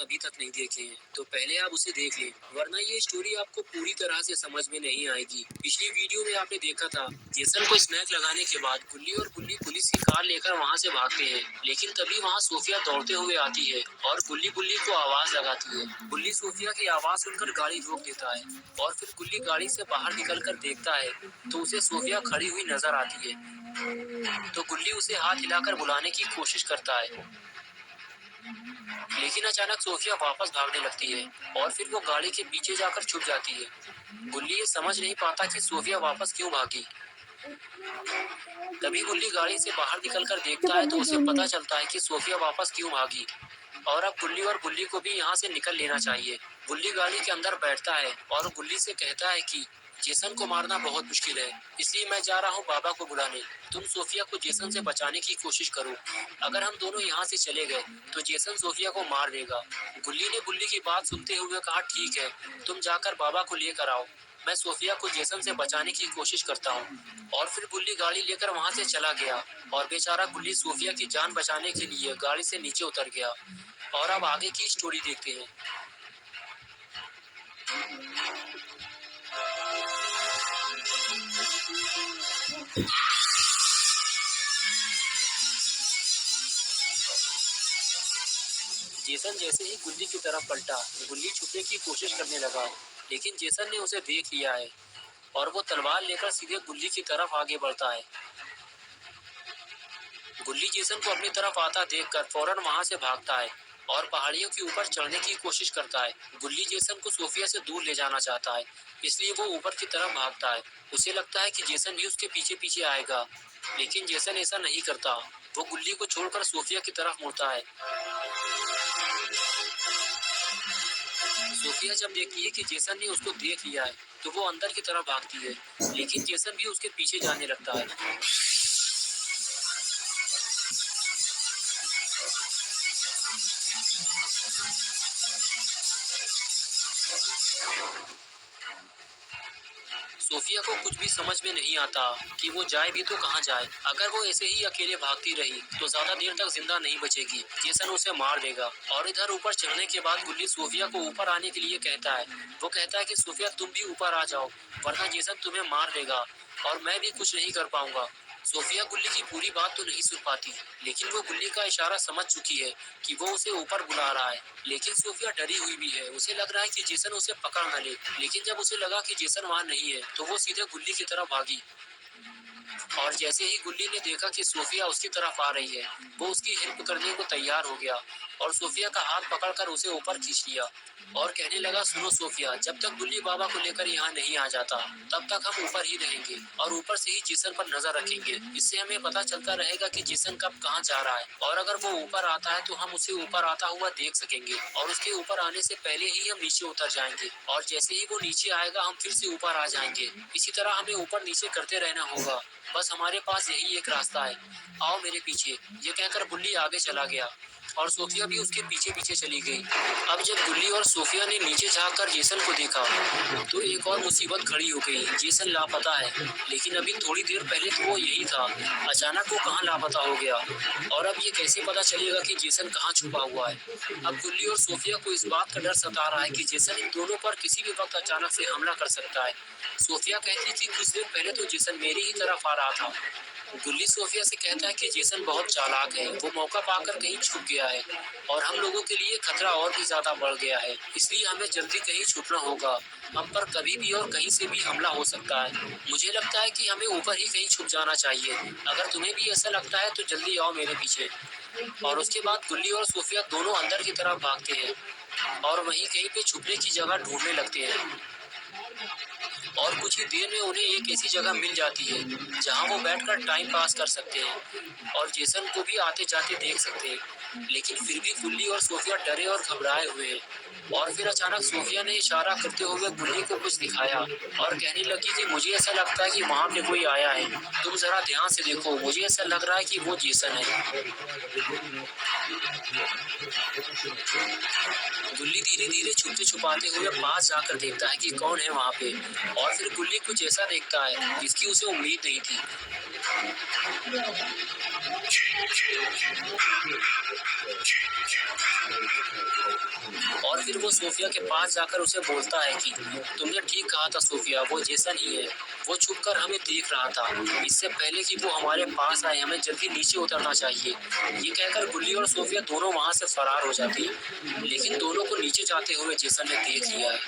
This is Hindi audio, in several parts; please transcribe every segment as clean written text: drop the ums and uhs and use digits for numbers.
अभी तक नहीं देखे हैं तो पहले आप उसे देख लें, वरना ये स्टोरी आपको पूरी तरह से समझ में नहीं आएगी। पिछली वीडियो में आपने देखा था, जेसन को स्नैक लगाने के बाद गुल्ली और बुल्ली पुलिस की कार लेकर वहाँ से भागते हैं, लेकिन तभी वहाँ सोफिया दौड़ते हुए आती है और गुल्ली बुल्ली को आवाज लगाती है। गुल्ली सोफिया की आवाज सुनकर गाड़ी रोक देता है और फिर गुल्ली गाड़ी से बाहर निकलकर देखता है तो उसे सोफिया खड़ी हुई नजर आती है। तो गुल्ली उसे हाथ हिलाकर बुलाने की कोशिश करता है, लेकिन अचानक सोफिया वापस भागने लगती है और फिर वो गाड़ी के पीछे जाकर छुप जाती है। गुल्ली ये समझ नहीं पाता कि सोफिया वापस क्यों भागी। तभी गुल्ली गाड़ी से बाहर निकलकर देखता है तो उसे पता चलता है कि सोफिया वापस क्यों भागी और अब गुल्ली और बुल्ली को भी यहाँ से निकल लेना चाहिए। गुल्ली गाड़ी के अंदर बैठता है और गुल्ली से कहता है कि जेसन को मारना बहुत मुश्किल है, इसलिए मैं जा रहा हूँ बाबा को बुलाने। तुम सोफिया को जेसन से बचाने की कोशिश करो। अगर हम दोनों यहाँ से चले गए तो जेसन सोफिया को मार देगा। गुल्ली ने बुल्ली की बात सुनते हुए कहा, ठीक है, तुम जाकर बाबा को लेकर आओ, मैं सोफिया को जेसन से बचाने की कोशिश करता हूँ। और फिर गुल्ली गाड़ी लेकर वहाँ से चला गया और बेचारा गुल्ली सोफिया की जान बचाने के लिए गाड़ी से नीचे उतर गया। और अब आगे की स्टोरी देखते हैं। जेसन जैसे ही गुल्ली की तरफ पलटा, गुल्ली छुपने की कोशिश करने लगा, लेकिन जेसन ने उसे देख लिया है और वो तलवार लेकर सीधे गुल्ली की तरफ आगे बढ़ता है। गुल्ली जेसन को अपनी तरफ आता देखकर फौरन वहां से भागता है और पहाड़ियों के ऊपर चढ़ने की कोशिश करता है। गुल्ली जेसन को सोफिया से दूर ले जाना चाहता है, इसलिए वो ऊपर की तरफ भागता है। उसे लगता है कि जेसन भी उसके पीछे पीछे आएगा, लेकिन जेसन ऐसा नहीं करता। वो गुल्ली को छोड़कर सोफिया की तरफ मुड़ता है। सोफिया जब देखती है कि जेसन ने उसको देख लिया है तो वो अंदर की तरफ भागती है, लेकिन जेसन भी उसके पीछे जाने लगता है। सोफिया को कुछ भी समझ में नहीं आता कि वो जाए भी तो कहाँ जाए। अगर वो ऐसे ही अकेले भागती रही तो ज्यादा देर तक जिंदा नहीं बचेगी, जेसन उसे मार देगा। और इधर ऊपर चढ़ने के बाद गुल्ली सोफिया को ऊपर आने के लिए कहता है। वो कहता है कि सोफिया तुम भी ऊपर आ जाओ, वरना जेसन तुम्हें मार देगा और मैं भी कुछ नहीं कर पाऊंगा। सोफिया गुल्ली की पूरी बात तो नहीं सुन पाती, लेकिन वो गुल्ली का इशारा समझ चुकी है कि वो उसे ऊपर बुला रहा है। लेकिन सोफिया डरी हुई भी है, उसे लग रहा है कि जेसन उसे पकड़ न ले। लेकिन जब उसे लगा कि जेसन वहां नहीं है तो वो सीधे गुल्ली की तरफ भागी। और जैसे ही गुल्ली ने देखा कि सोफिया उसकी तरफ आ रही है, वो उसकी हेल्प करने को तैयार हो गया और सोफिया का हाथ पकड़कर उसे ऊपर खींच लिया और कहने लगा, सुनो सोफिया, जब तक गुल्ली बाबा को लेकर यहाँ नहीं आ जाता तब तक हम ऊपर ही रहेंगे और ऊपर से ही जेसन पर नजर रखेंगे। इससे हमें पता चलता रहेगा कि जेसन कब कहाँ जा रहा है, और अगर वो ऊपर आता है तो हम उसे ऊपर आता हुआ देख सकेंगे और उसके ऊपर आने से पहले ही हम नीचे उतर जाएंगे और जैसे ही वो नीचे आएगा हम फिर से ऊपर आ जाएंगे। इसी तरह हमें ऊपर नीचे करते रहना होगा, बस हमारे पास यही एक रास्ता है, आओ मेरे पीछे। ये कहकर गुल्ली आगे चला गया और सोफिया भी उसके पीछे पीछे चली गई। अब जब गुल्ली और सोफिया ने नीचे झांककर जेसन को देखा तो एक और मुसीबत खड़ी हो गई। जेसन लापता है, लेकिन अभी थोड़ी देर पहले तो वो यही था, अचानक वो कहाँ लापता हो गया और अब ये कैसे पता चलेगा कि जेसन कहाँ छुपा हुआ है। अब गुल्ली और सोफिया को इस बात का डर सता रहा है कि जेसन इन दोनों पर किसी भी वक्त अचानक से हमला कर सकता है। सोफिया कहती थी कुछ देर पहले तो जेसन मेरी ही तरफ आ रहा था। गुल्ली सोफिया से कहता है कि जेसन बहुत चालाक है, वो मौका पाकर कहीं छुप गया है और हम लोगों के लिए खतरा और भी ज्यादा बढ़ गया है, इसलिए हमें जल्दी कहीं छुपना होगा। हम पर कभी भी और कहीं से भी हमला हो सकता है। मुझे लगता है कि हमें ऊपर ही कहीं छुप जाना चाहिए। अगर तुम्हें भी ऐसा लगता है तो जल्दी आओ मेरे पीछे। और उसके बाद गुल्ली और सोफिया दोनों अंदर की तरफ भागते हैं और वहीं कहीं पे छुपने की जगह ढूंढने लगते हैं और कुछ ही देर में उन्हें एक ऐसी जगह मिल जाती है जहां वो बैठकर टाइम पास कर सकते हैं और जेसन को भी आते जाते देख सकते हैं। लेकिन फिर भी गुल्ली और सोफिया डरे और घबराए हुए हैं। और फिर अचानक सोफिया ने इशारा करते हुए गुल्ली को कुछ दिखाया और कहने लगी कि मुझे ऐसा लगता है कि वहां पे कोई आया है, तुम जरा ध्यान से देखो, मुझे ऐसा लग रहा है कि वो जेसन है। गुल्ली धीरे धीरे छुपते छुपाते हुए पास जाकर देखता है कि कौन है वहाँ पे, और फिर गुल्ली कुछ ऐसा देखता है जिसकी उसे उम्मीद नहीं थी। और फिर वो सोफिया के पास जाकर उसे बोलता है कि तुमने ठीक कहा था सोफिया, वो जेसन ही है। वो छुपकर हमें देख रहा था। इससे पहले कि वो हमारे पास आए हमें जल्दी नीचे उतरना चाहिए। ये कहकर गुल्ली और सोफिया दोनों वहां से फरार हो जाती है, लेकिन दोनों को नीचे जाते हुए जेसन ने देख लिया है।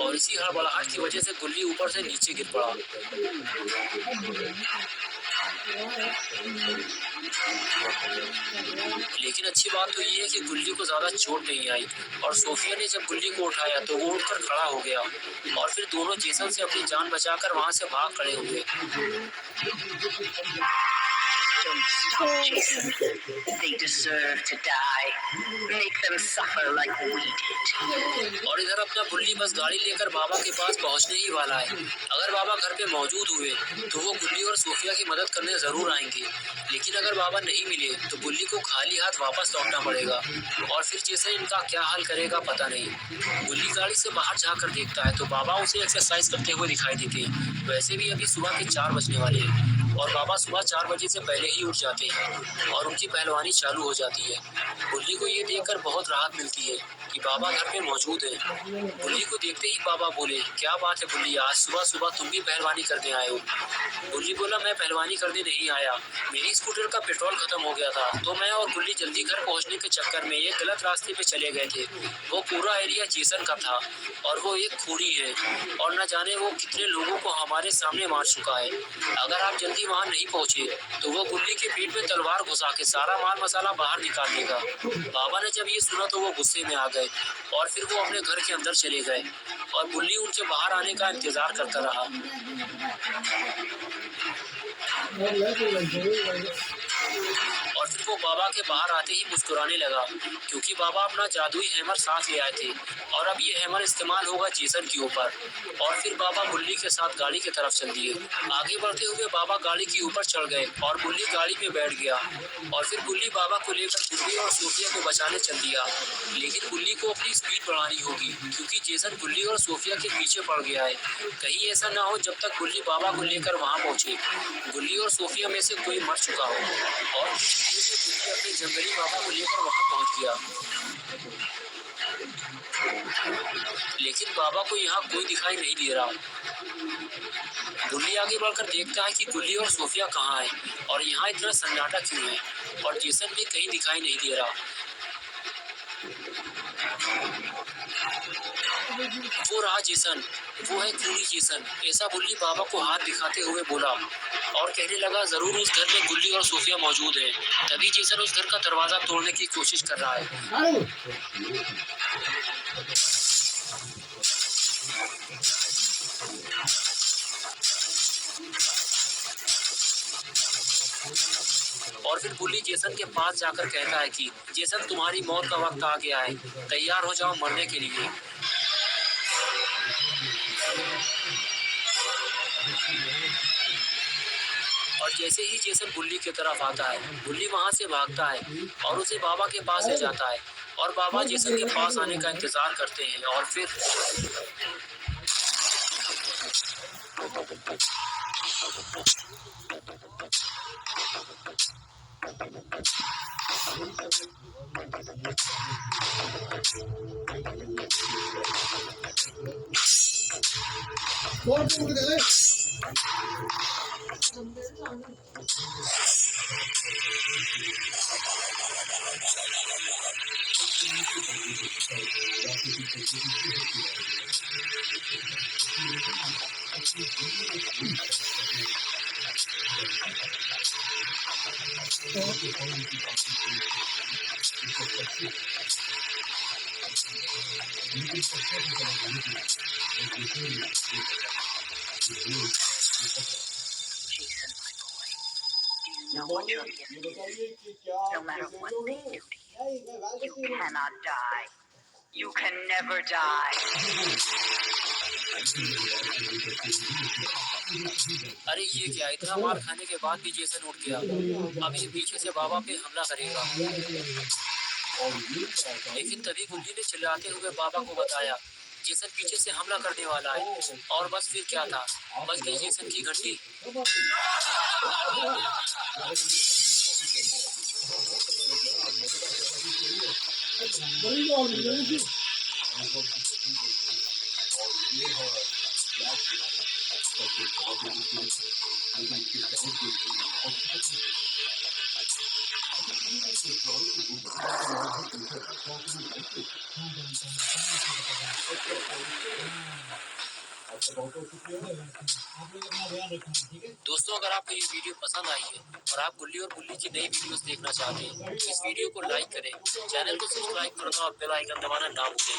और इसी हड़बड़ाहट की वजह से गुल्ली ऊपर से नीचे गिर पड़ा। लेकिन अच्छी बात तो ये है कि गुल्ली को ज्यादा चोट नहीं आई और सोफिया ने जब गुल्ली को उठाया तो वो उठकर खड़ा हो गया और फिर दोनों जेसन से अपनी जान बचाकर वहां से भाग खड़े हुए। Don't stop, Jason. They deserve to die. Make them suffer like we did. और इधर अपना गुल्ली बस गाड़ी लेकर बाबा के पास पहुंचने ही वाला है। अगर बाबा घर पे मौजूद हुए तो वो गुल्ली और सोफिया की मदद करने जरूर आएंगे, लेकिन अगर बाबा नहीं मिले तो गुल्ली को खाली हाथ वापस लौटना पड़ेगा और फिर जैसे इनका क्या हाल करेगा पता नहीं। गुल्ली गाड़ी से बाहर जाकर देखता है तो बाबा उसे एक्सरसाइज करते हुए दिखाई देते हैं। वैसे भी अभी सुबह के 4 बजने वाले हैं और बाबा सुबह 4 बजे से पहले ही उठ जाते हैं और उनकी पहलवानी चालू हो जाती है। गुल्ली को ये देखकर बहुत राहत मिलती है कि बाबा घर पे मौजूद है। गुल्ली को देखते ही बाबा बोले, क्या बात है गुल्ली, आज सुबह सुबह तुम भी पहलवानी करने आए हो? गुल्ली बोला, मैं पहलवानी करने नहीं आया, मेरी स्कूटर का पेट्रोल खत्म हो गया था तो मैं और गुल्ली जल्दी घर पहुंचने के चक्कर में एक गलत रास्ते पे चले गए थे। वो पूरा एरिया जेसन का था और वो एक खूनी है और न जाने वो कितने लोगों को हमारे सामने मार चुका है। अगर आप जल्दी वहाँ नहीं पहुँचे तो वो गुल्ली के पेट में तलवार घुसा के सारा माल मसाला बाहर निकाल देगा। बाबा ने जब ये सुना तो वो गुस्से में आ गए और फिर वो अपने घर के अंदर चले गए और गुल्ली उनके बाहर आने का इंतजार करता रहा। और फिर वो बाबा के बाहर आते ही मुस्कुराने लगा क्योंकि बाबा अपना जादुई हैमर साथ ले आए थे और अब ये हैमर इस्तेमाल होगा जेसन के ऊपर। और फिर बाबा गुल्ली के साथ गाड़ी की तरफ चल दिए। आगे बढ़ते हुए बाबा गाड़ी के ऊपर चढ़ गए और गुल्ली गाड़ी में बैठ गया और फिर गुल्ली बाबा को लेकर गुल्ली और सोफिया को बचाने चल दिया। लेकिन गुल्ली को अपनी स्पीड बढ़ानी होगी क्योंकि जेसन गुल्ली और सोफिया के पीछे पड़ गया है। कहीं ऐसा ना हो जब तक गुल्ली बाबा को लेकर वहाँ पहुँचे गुल्ली और सोफिया में से कोई मर चुका हो। और गुल्ली अपने जंगली बाबा को लेकर वहाँ पहुँच गया, लेकिन बाबा को यहाँ कोई दिखाई नहीं दे रहा। गुल्ली आगे बढ़कर देखता है कि गुल्ली और सोफिया कहाँ है और यहाँ इतना सन्नाटा क्यों है और जेसन भी कहीं दिखाई नहीं दे रहा। वो रहा जेसन, वो है खूनी जेसन, ऐसा गुल्ली बाबा को हाथ दिखाते हुए बोला और कहने लगा, जरूर उस घर में गुल्ली और सोफिया मौजूद है। तभी जेसन उस घर का दरवाजा तोड़ने की कोशिश कर रहा है। और फिर गुल्ली जेसन के पास जाकर कहता है कि जेसन, तुम्हारी मौत का वक्त आ गया है, तैयार हो जाओ मरने के लिए। और जैसे ही जेसन गुल्ली की तरफ आता है गुल्ली वहां से भागता है और उसे बाबा के पास ले जाता है और बाबा जेसन के पास आने का इंतजार करते हैं। और फिर Jason, my boy, do you know what your gift is? No matter what they do to you, you cannot die. You can never die. अरे ये क्या, इतना मार खाने के बाद भी जेसन उठ गया। अब ये पीछे से बाबा पे हमला करेगा। लेकिन तभी गुल्ली ने चिल्लाते हुए बाबा को बताया जेसन पीछे से हमला करने वाला है और बस फिर क्या था, बच गई जेसन की घंटी। दोस्तों, अगर आपको ये वीडियो पसंद आई है और आप गुल्ली और बुल्ली की नई वीडियोस देखना चाहते हैं तो इस वीडियो को लाइक करें, चैनल को सब्सक्राइब करना और बेल आइकन दबाना ना भूलें।